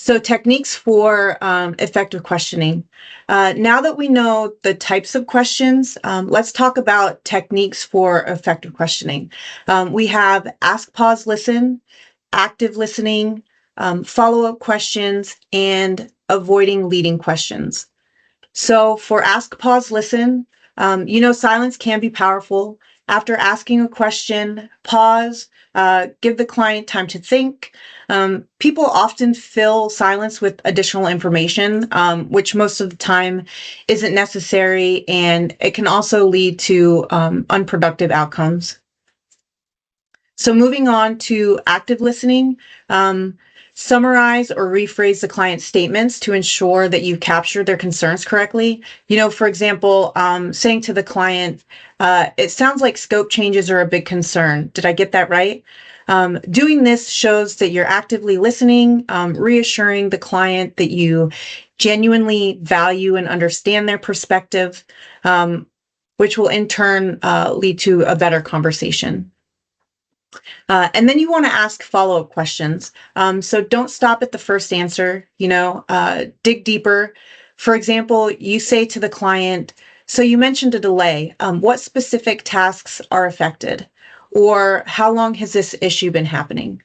So techniques for effective questioning. Now that we know the types of questions, let's talk about techniques for effective questioning. We have ask, pause, listen, active listening, follow-up questions, and avoiding leading questions. So for ask, pause, listen, silence can be powerful. After asking a question, pause, give the client time to think. People often fill silence with additional information, which most of the time isn't necessary, and it can also lead to unproductive outcomes. So moving on to active listening, summarize or rephrase the client's statements to ensure that you capture their concerns correctly. For example, saying to the client, it sounds like scope changes are a big concern. Did I get that right? Doing this shows that you're actively listening, reassuring the client that you genuinely value and understand their perspective, which will in turn lead to a better conversation. And then you want to ask follow-up questions. So don't stop at the first answer, dig deeper. For example, you say to the client, so you mentioned a delay. What specific tasks are affected? Or how long has this issue been happening?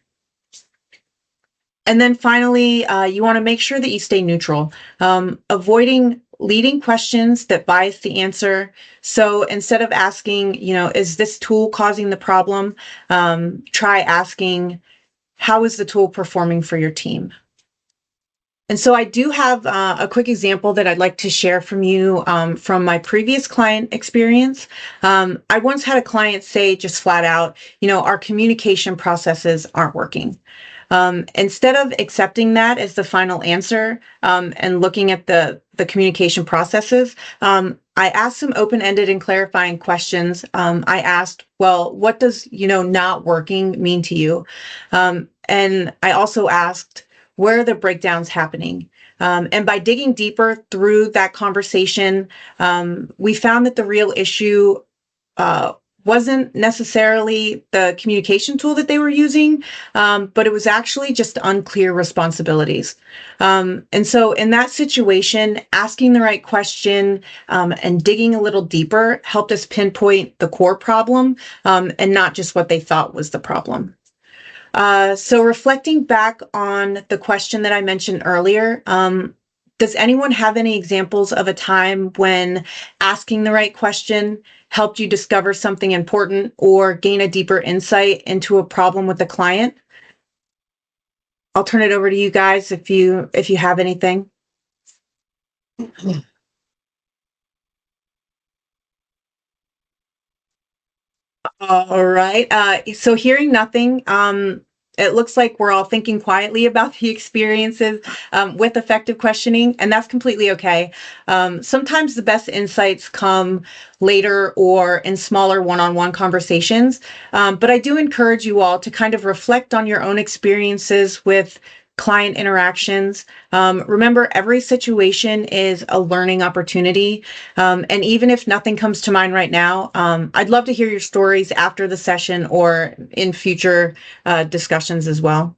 And then finally, you want to make sure that you stay neutral, avoiding leading questions that bias the answer. So instead of asking, is this tool causing the problem? Try asking, how is the tool performing for your team? And so I do have a quick example that I'd like to share from you from my previous client experience. I once had a client say just flat out, our communication processes aren't working. Instead of accepting that as the final answer and looking at the communication processes, I asked some open-ended and clarifying questions. I asked, well, what does, not working mean to you? And I also asked, where are the breakdowns happening? And by digging deeper through that conversation, we found that the real issue wasn't necessarily the communication tool that they were using, but it was actually just unclear responsibilities. And so in that situation, asking the right question and digging a little deeper helped us pinpoint the core problem and not just what they thought was the problem. So reflecting back on the question that I mentioned earlier, does anyone have any examples of a time when asking the right question helped you discover something important or gain a deeper insight into a problem with the client? I'll turn it over to you guys if you have anything. All right. So hearing nothing, it looks like we're all thinking quietly about the experiences with effective questioning, and that's completely okay. Sometimes the best insights come later or in smaller one-on-one conversations, but I do encourage you all to kind of reflect on your own experiences with client interactions. Remember, every situation is a learning opportunity. And even if nothing comes to mind right now, I'd love to hear your stories after the session or in future discussions as well.